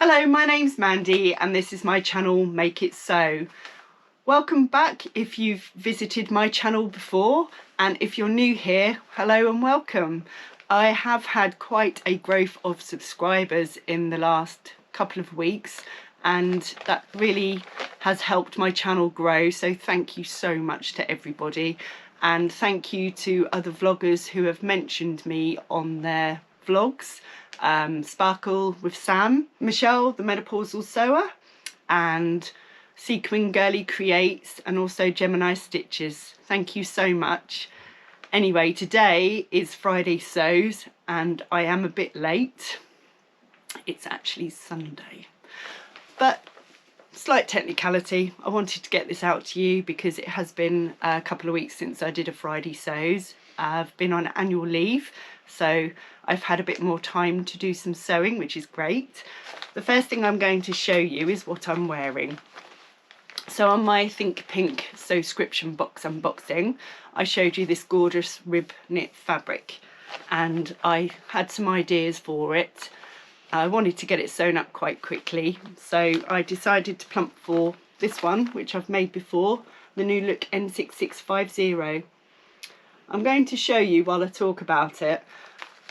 Hello, my name's Mandy and this is my channel Make It Sew. Welcome back if you've visited my channel before, and if you're new here, hello and welcome. I have had quite a growth of subscribers in the last couple of weeks and that really has helped my channel grow, so thank you so much to everybody, and thank you to other vloggers who have mentioned me on their vlogs. Sparkle with Sam, Michelle the menopausal sewer, and Sequin Girlie creates, and also Gemini Stiches. Thank you so much. Anyway, today is Friday sews and I am a bit late. It's actually Sunday, but slight technicality. I wanted to get this out to you because it has been a couple of weeks since I did a Friday sews. I've been on annual leave, so I've had a bit more time to do some sewing, which is great. The first thing I'm going to show you is what I'm wearing. So on my Think Pink Sewscription box unboxing, I showed you this gorgeous rib knit fabric and I had some ideas for it. I wanted to get it sewn up quite quickly, so I decided to plump for this one, which I've made before, the new Look N6650. I'm going to show you while I talk about it,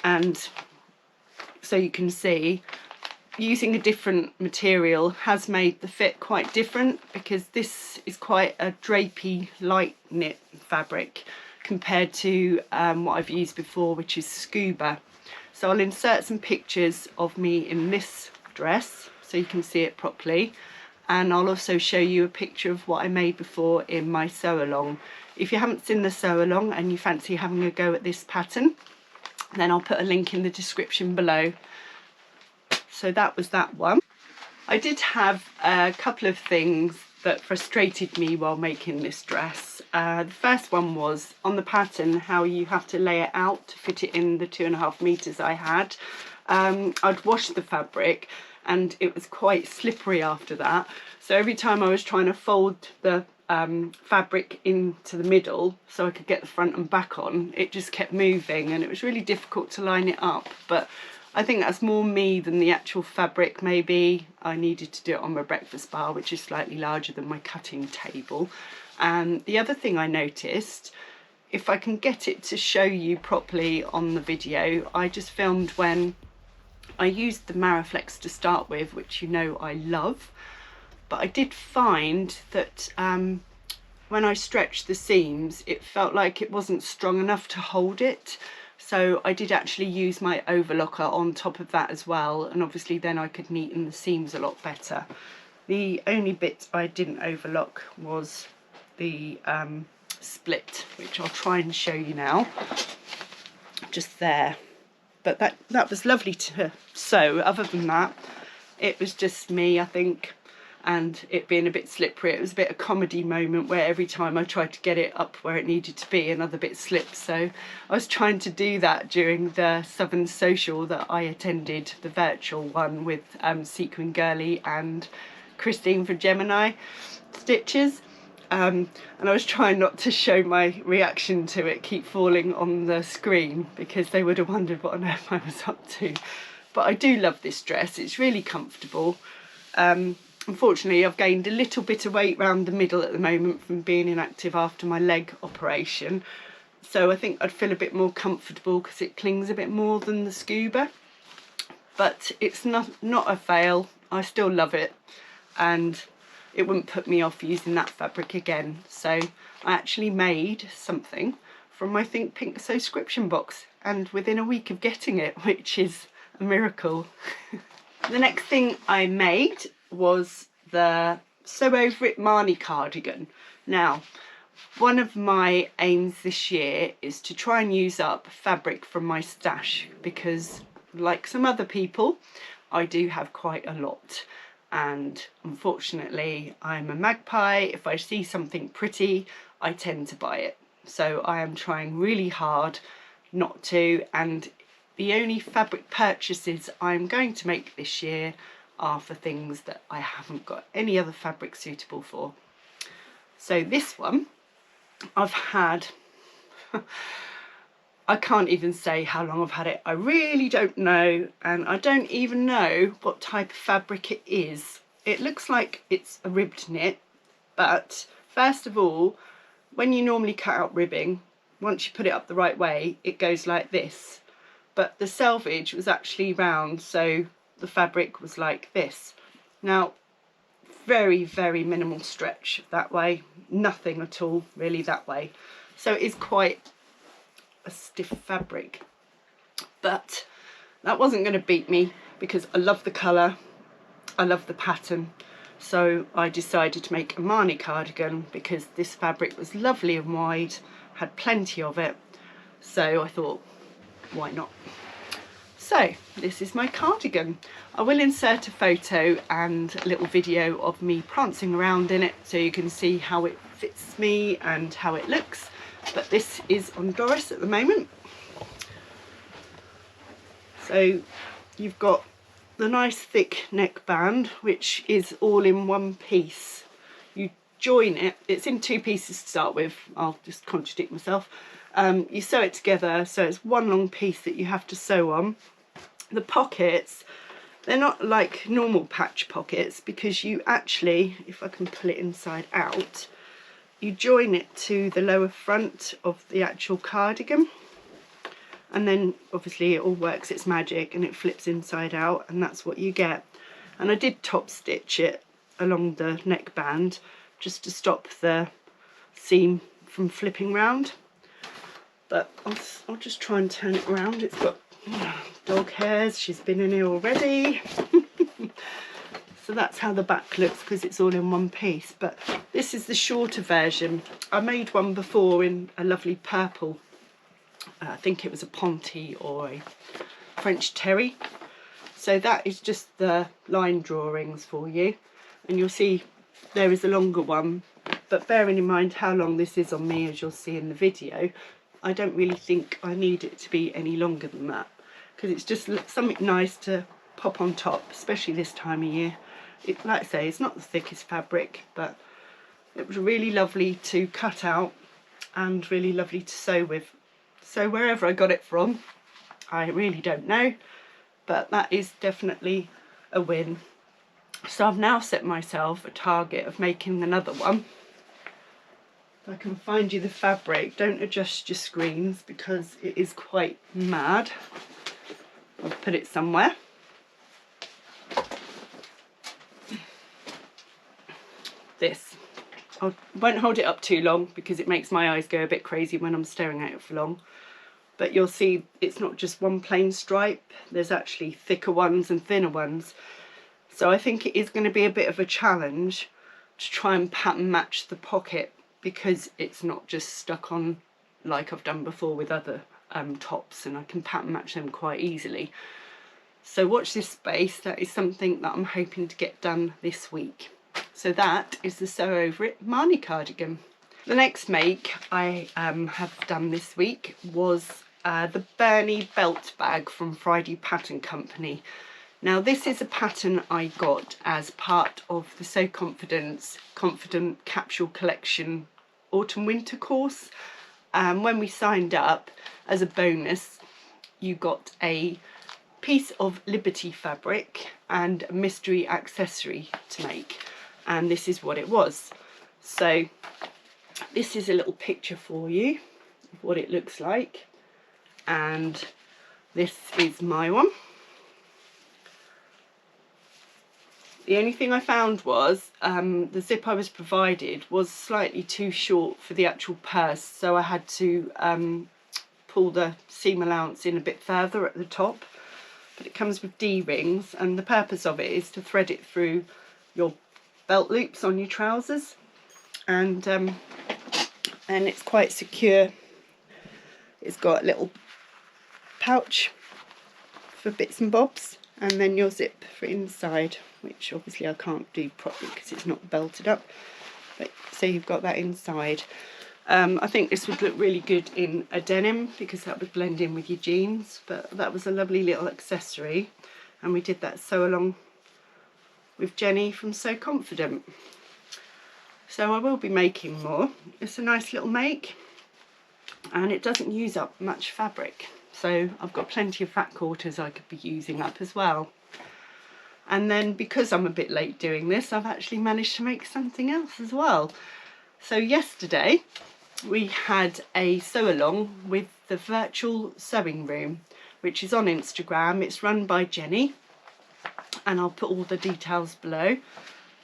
and so you can see using a different material has made the fit quite different, because this is quite a drapey light knit fabric compared to what I've used before, which is scuba. So I'll insert some pictures of me in this dress so you can see it properly, and I'll also show you a picture of what I made before in my sew along. If you haven't seen the sew along and you fancy having a go at this pattern, then I'll put a link in the description below. So that was that one. I did have a couple of things that frustrated me while making this dress. The first one was on the pattern, how you have to lay it out to fit it in the 2.5 meters I had. I'd washed the fabric and it was quite slippery after that, so every time I was trying to fold the fabric into the middle so I could get the front and back on, it just kept moving and it was really difficult to line it up. But I think that's more me than the actual fabric. Maybe I needed to do it on my breakfast bar, which is slightly larger than my cutting table. And the other thing I noticed, if I can get it to show you properly on the video, I just filmed when I used the Maraflex to start with, which you know I love, but I did find that when I stretched the seams it felt like it wasn't strong enough to hold it. So I did actually use my overlocker on top of that as well, and obviously then I could neaten the seams a lot better. The only bit I didn't overlock was the split, which I'll try and show you now, just there. But that was lovely to sew. Other than that, it was just me, I think, and it being a bit slippery. It was a bit of a comedy moment where every time I tried to get it up where it needed to be, another bit slipped. So I was trying to do that during the Southern Social that I attended, the virtual one with Sequin Girlie and Christine for Gemini Stiches. And I was trying not to show my reaction to it keep falling on the screen, because they would have wondered what on earth I was up to. But I do love this dress, it's really comfortable. Unfortunately I've gained a little bit of weight around the middle at the moment from being inactive after my leg operation, so I think I'd feel a bit more comfortable because it clings a bit more than the scuba. But it's not a fail, I still love it, and it wouldn't put me off using that fabric again. So I actually made something from my Think Pink Sewscription box, and within a week of getting it, which is a miracle. The next thing I made was the Sew Over It Marnie cardigan. Now, one of my aims this year is to try and use up fabric from my stash, because like some other people, I do have quite a lot. And unfortunately I'm a magpie. If I see something pretty I tend to buy it, so I am trying really hard not to, and the only fabric purchases I'm going to make this year are for things that I haven't got any other fabric suitable for. So this one I've had I can't even say how long I've had it. I really don't know, and I don't even know what type of fabric it is. It looks like it's a ribbed knit, but first of all, when you normally cut out ribbing, once you put it up the right way, it goes like this. But the selvage was actually round, so the fabric was like this. Now, very, very minimal stretch that way, nothing at all really that way. So it is quite a stiff fabric, but that wasn't going to beat me because I love the colour, I love the pattern. So I decided to make a Marni cardigan because this fabric was lovely and wide, had plenty of it. So I thought, why not? So this is my cardigan. I will insert a photo and a little video of me prancing around in it so you can see how it fits me and how it looks. But this is on Doris at the moment. So you've got the nice thick neckband, which is all in one piece. You join it, it's in two pieces to start with, I'll just contradict myself. You sew it together, so it's one long piece that you have to sew on. The pockets, they're not like normal patch pockets because you actually, if I can pull it inside out, you join it to the lower front of the actual cardigan, and then obviously it all works its magic and it flips inside out, and that's what you get. And I did top stitch it along the neckband just to stop the seam from flipping round, but I'll just try and turn it around. It's got dog hairs, she's been in here already. So that's how the back looks because it's all in one piece, but this is the shorter version. I made one before in a lovely purple, I think it was a Ponty or a French Terry. So that is just the line drawings for you, and you'll see there is a longer one, but bearing in mind how long this is on me, as you'll see in the video, I don't really think I need it to be any longer than that because it's just something nice to pop on top, especially this time of year. Like I say, it's not the thickest fabric, but it was really lovely to cut out and really lovely to sew with. So wherever I got it from, I really don't know, but that is definitely a win. So I've now set myself a target of making another one. If I can find you the fabric, don't adjust your screens because it is quite mad. I'll put it somewhere. This. I won't hold it up too long because it makes my eyes go a bit crazy when I'm staring at it for long. But you'll see it's not just one plain stripe, there's actually thicker ones and thinner ones. So I think it is going to be a bit of a challenge to try and pattern match the pocket because it's not just stuck on like I've done before with other tops, and I can pattern match them quite easily. So watch this space, that is something that I'm hoping to get done this week. So that is the Sew Over It Marni cardigan. The next make I have done this week was the Bernie belt bag from Friday Pattern Company. Now this is a pattern I got as part of the So Confident Capsule Collection Autumn Winter course. When we signed up as a bonus, you got a piece of Liberty fabric and a mystery accessory to make, and this is what it was. So this is a little picture for you of what it looks like, and this is my one. The only thing I found was the zip I was provided was slightly too short for the actual purse, so I had to pull the seam allowance in a bit further at the top. But it comes with D-rings, and the purpose of it is to thread it through your belt loops on your trousers, and it's quite secure. It's got a little pouch for bits and bobs, and then your zip for inside, which obviously I can't do properly because it's not belted up, but so you've got that inside. I think this would look really good in a denim because that would blend in with your jeans, but that was a lovely little accessory, and we did that sew along with Jenny from So Confident. So I will be making more. It's a nice little make. and it doesn't use up much fabric. So I've got plenty of fat quarters I could be using up as well. And then because I'm a bit late doing this, I've actually managed to make something else as well. So yesterday we had a sew along with the virtual sewing room, which is on Instagram. It's run by Jenny, and I'll put all the details below.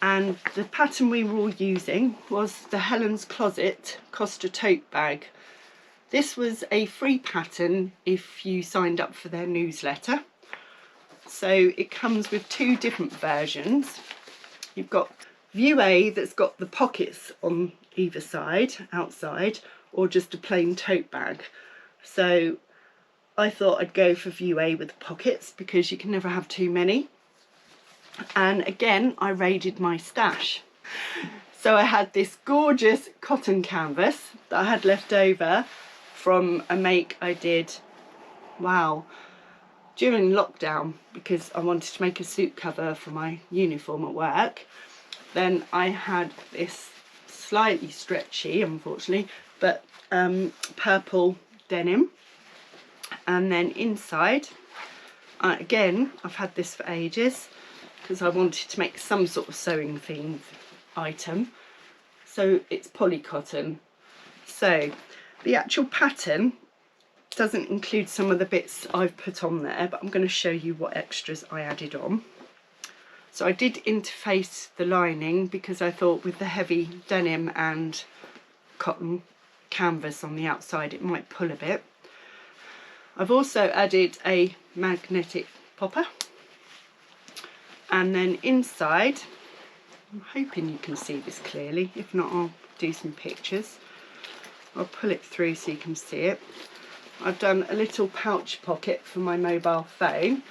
And the pattern we were all using was the Helen's Closet Costa tote bag. This was a free pattern if you signed up for their newsletter. So it comes with two different versions. You've got view A that's got the pockets on either side, outside, or just a plain tote bag. So I thought I'd go for view A with the pockets because you can never have too many. And again, I raided my stash. So I had this gorgeous cotton canvas that I had left over from a make I did, wow, during lockdown, because I wanted to make a suit cover for my uniform at work. Then I had this slightly stretchy, unfortunately, but purple denim. And then inside, again, I've had this for ages because I wanted to make some sort of sewing themed item. So it's poly cotton. So the actual pattern doesn't include some of the bits I've put on there, but I'm going to show you what extras I added on. So I did interface the lining because I thought with the heavy denim and cotton canvas on the outside it might pull a bit. I've also added a magnetic popper, and then inside, I'm hoping you can see this clearly, if not I'll do some pictures. I'll pull it through so you can see it. I've done a little pouch pocket for my mobile phone,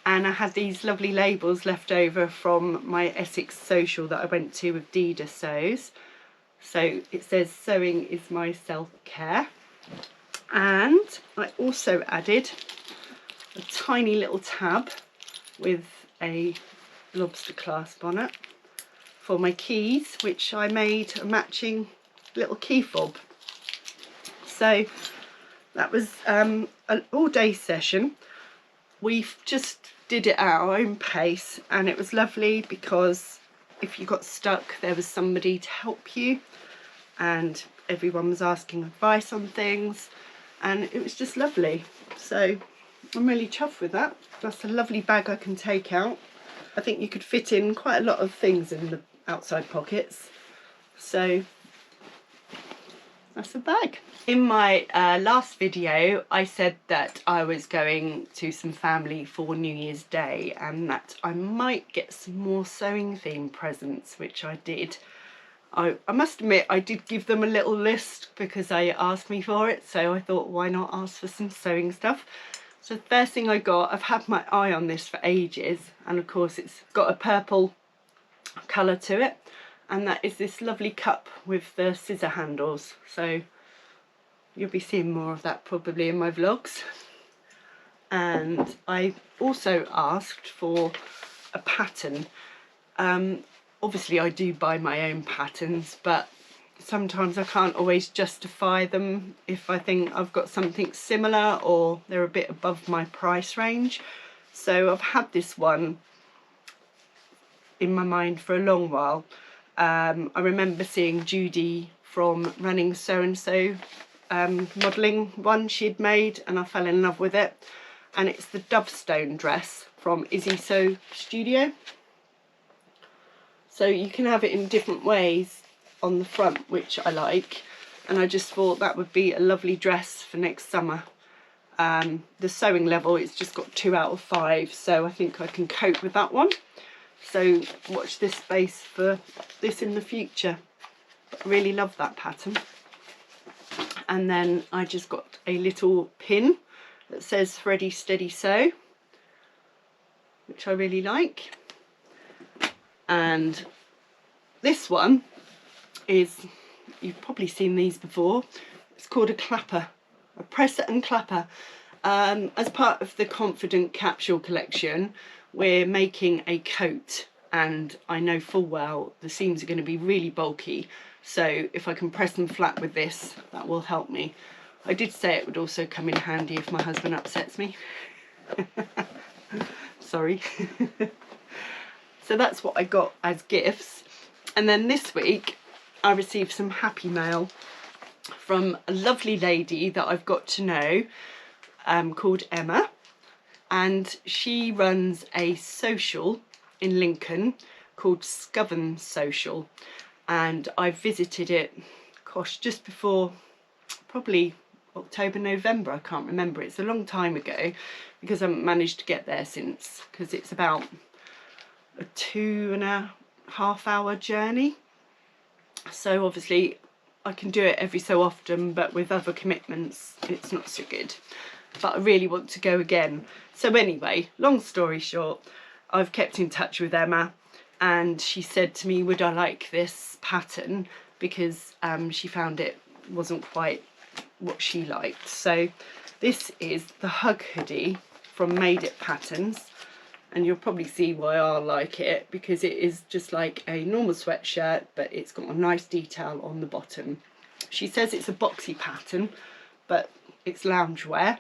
and I had these lovely labels left over from my Essex Sewcial that I went to with Dida Sews. So it says sewing is my self-care. And I also added a tiny little tab with a lobster clasp on it for my keys, which I made a matching little key fob. So that was an all-day session. We just did it at our own pace, and it was lovely because if you got stuck there was somebody to help you, and everyone was asking advice on things, and it was just lovely. So I'm really chuffed with that. That's a lovely bag I can take out. I think you could fit in quite a lot of things in the outside pockets. So that's a bag. In my last video I said that I was going to some family for New Year's Day and that I might get some more sewing themed presents, which I did. I must admit I did give them a little list because they asked me for it, so I thought why not ask for some sewing stuff. So the first thing I got, I've had my eye on this for ages, and of course it's got a purple colour to it, and that is this lovely cup with the scissor handles. So you'll be seeing more of that probably in my vlogs. And I also asked for a pattern. Obviously I do buy my own patterns, but sometimes I can't always justify them if I think I've got something similar or they're a bit above my price range. So I've had this one in my mind for a long while. I remember seeing Judi from runningsewandsew modelling one she'd made, and I fell in love with it. And it's the Dovestone dress from Izzy Sew Studio. So you can have it in different ways on the front, which I like, and I just thought that would be a lovely dress for next summer. The sewing level, it's just got 2 out of 5, so I think I can cope with that one. So watch this space for this in the future. But I really love that pattern. And then I just got a little pin that says Ready Steady Sew, which I really like. And this one is, you've probably seen these before, it's called a clapper, a presser and clapper. As part of the Confident capsule collection, we're making a coat, and I know full well the seams are going to be really bulky, so if I can press them flat with this, that will help me. I did say it would also come in handy if my husband upsets me. Sorry. So that's what I got as gifts. And then this week I received some happy mail from a lovely lady that I've got to know called Emma, and she runs a Sewcial in Lincoln called Scothern Sewcial, and I visited it, gosh, just before probably October, November, I can't remember. It's a long time ago because I haven't managed to get there since, because it's about a 2.5 hour journey. So obviously I can do it every so often, but with other commitments it's not so good. But I really want to go again. So anyway, long story short, I've kept in touch with Emma, and she said to me, would I like this pattern, because she found it wasn't quite what she liked. So this is the Hug hoodie from Made It Patterns, and you'll probably see why I like it, because it is just like a normal sweatshirt, but it's got a nice detail on the bottom. She says it's a boxy pattern, but it's loungewear,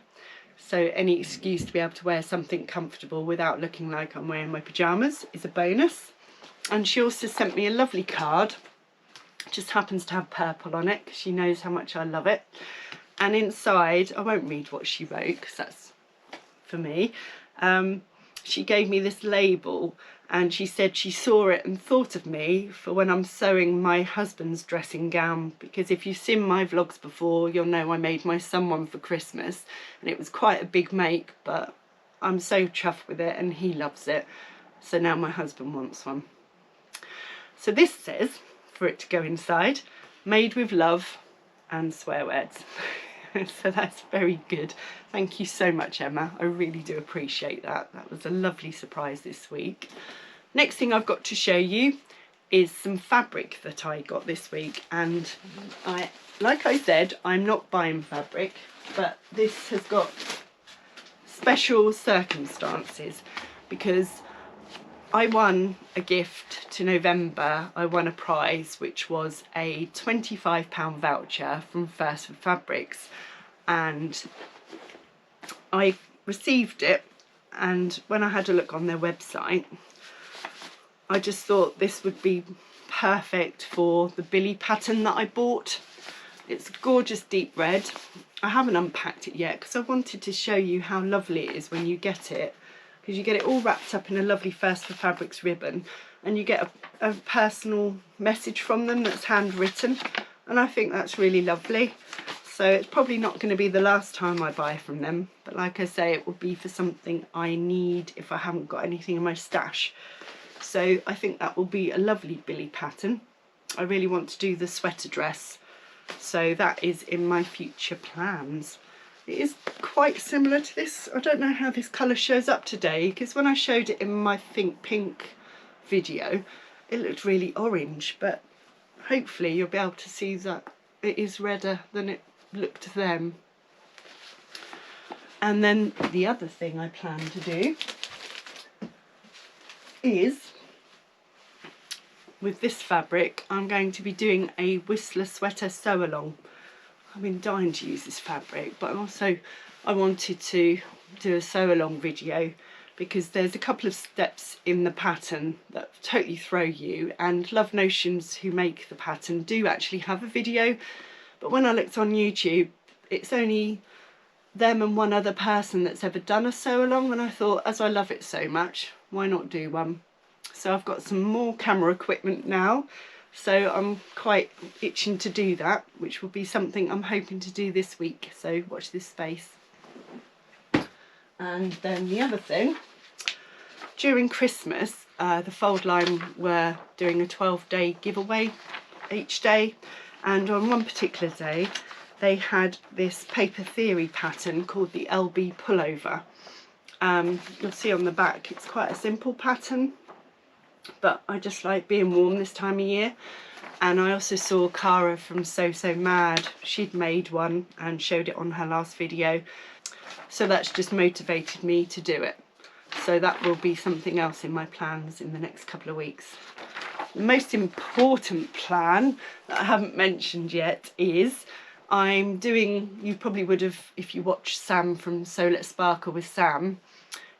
so any excuse to be able to wear something comfortable without looking like I'm wearing my pyjamas is a bonus. And she also sent me a lovely card. It just happens to have purple on it because she knows how much I love it. And inside, I won't read what she wrote because that's for me. She gave me this label, and she said she saw it and thought of me for when I'm sewing my husband's dressing gown, because if you've seen my vlogs before, you'll know I made my son one for Christmas, and it was quite a big make, but I'm so chuffed with it and he loves it. So now my husband wants one. So this says, for it to go inside, made with love and swear words. So that's very good. Thank you so much, Emma. I really do appreciate that. That was a lovely surprise this week. Next thing I've got to show you is some fabric that I got this week. And like I said, I'm not buying fabric, but this has got special circumstances because I won a gift to November. I won a prize, which was a £25 voucher from First for Fabrics, and I received it, and when I had a look on their website, I just thought this would be perfect for the Billy pattern that I bought. It's a gorgeous deep red. I haven't unpacked it yet because I wanted to show you how lovely it is when you get it, because you get it all wrapped up in a lovely First for Fabrics ribbon, and you get a personal message from them that's handwritten, and I think that's really lovely. So it's probably not going to be the last time I buy from them, but like I say, it will be for something I need if I haven't got anything in my stash. So I think that will be a lovely Billy pattern. I really want to do the sweater dress, so that is in my future plans. It is quite similar to this. I don't know how this colour shows up today, because when I showed it in my Think Pink video, it looked really orange, but hopefully you'll be able to see that it is redder than it looked then. And then the other thing I plan to do is, with this fabric, I'm going to be doing a Whistler sweater sew along. I've been dying to use this fabric, but also I wanted to do a sew along video because there's a couple of steps in the pattern that totally throw you, and Love Notions, who make the pattern, do actually have a video, but when I looked on YouTube, it's only them and one other person that's ever done a sew along, and I thought, as I love it so much, why not do one? So I've got some more camera equipment now, so I'm quite itching to do that, which will be something I'm hoping to do this week, so watch this space. And then the other thing, during Christmas, the Fold Line were doing a 12-day giveaway each day, and on one particular day they had this Paper Theory pattern called the LB Pullover. You'll see on the back it's quite a simple pattern, but I just like being warm this time of year. And I also saw Cara from So Mad, she'd made one and showed it on her last video, so that's just motivated me to do it. So that will be something else in my plans in the next couple of weeks. The most important plan that I haven't mentioned yet is I'm doing, you probably would have, if you watched Sam from So Let's Sparkle with Sam,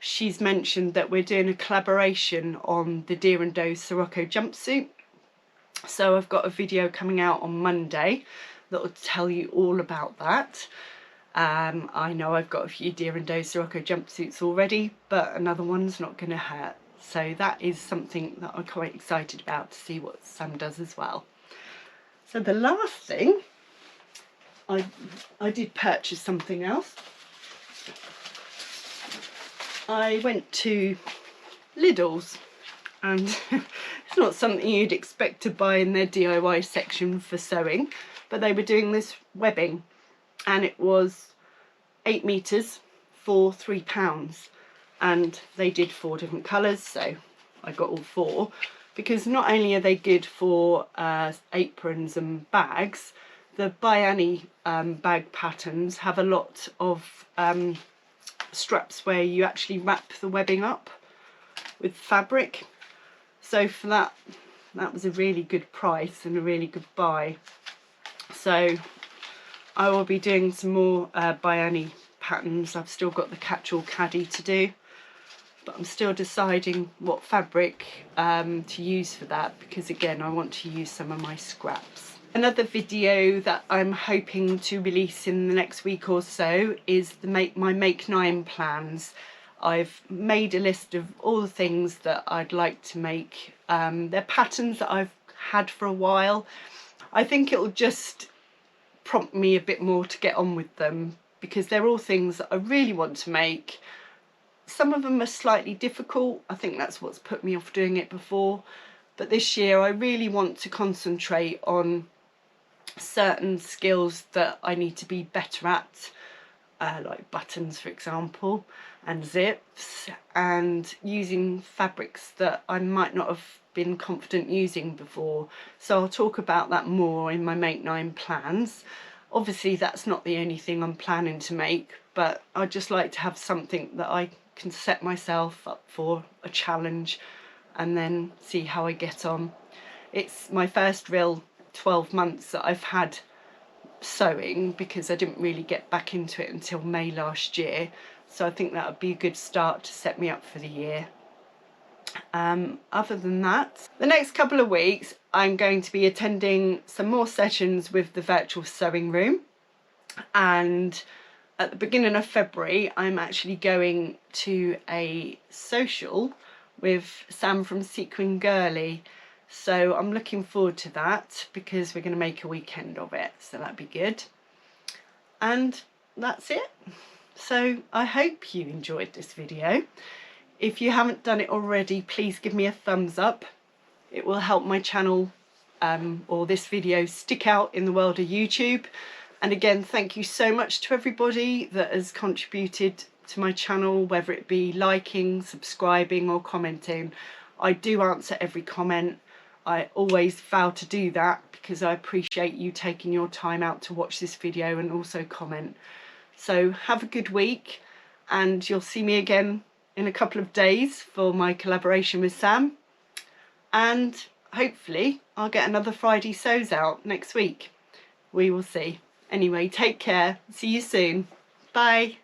she's mentioned that we're doing a collaboration on the Deer and Doe Sirocco jumpsuit. So I've got a video coming out on Monday that will tell you all about that. I know I've got a few Deer and Doe Sirocco jumpsuits already, but another one's not going to hurt. So that is something that I'm quite excited about, to see what Sam does as well. So the last thing, I did purchase something else. I went to Lidl's, and it's not something you'd expect to buy in their DIY section for sewing, but they were doing this webbing, and it was 8 meters for £3, and they did 4 different colours, so I got all 4, because not only are they good for aprons and bags, the Biani bag patterns have a lot of straps where you actually wrap the webbing up with fabric. So for that was a really good price and a really good buy. So I will be doing some more Biani patterns. I've still got the catch-all caddy to do, but I'm still deciding what fabric to use for that, because again I want to use some of my scraps. Another video that I'm hoping to release in the next week or so is my Make 9 plans. I've made a list of all the things that I'd like to make. They're patterns that I've had for a while. I think it'll just prompt me a bit more to get on with them, because they're all things that I really want to make. Some of them are slightly difficult. I think that's what's put me off doing it before. But this year I really want to concentrate on certain skills that I need to be better at, like buttons for example, and zips, and using fabrics that I might not have been confident using before. So I'll talk about that more in my Make 9 plans. Obviously that's not the only thing I'm planning to make, but I'd just like to have something that I can set myself up for a challenge and then see how I get on. It's my first real 12 months that I've had sewing, because I didn't really get back into it until May last year, so I think that would be a good start to set me up for the year. Other than that, the next couple of weeks I'm going to be attending some more sessions with the virtual sewing room, and at the beginning of February I'm actually going to a social with Sam from Sequin Girlie. So I'm looking forward to that, because we're going to make a weekend of it, so that'd be good. And that's it. So I hope you enjoyed this video. If you haven't done it already, please give me a thumbs up. It will help my channel or this video stick out in the world of YouTube. And again, thank you so much to everybody that has contributed to my channel, whether it be liking, subscribing or commenting. I do answer every comment. I always vow to do that, because I appreciate you taking your time out to watch this video and also comment. So have a good week, and you'll see me again in a couple of days for my collaboration with Sam, and hopefully I'll get another Friday sews out next week. We will see. Anyway, take care. See you soon. Bye.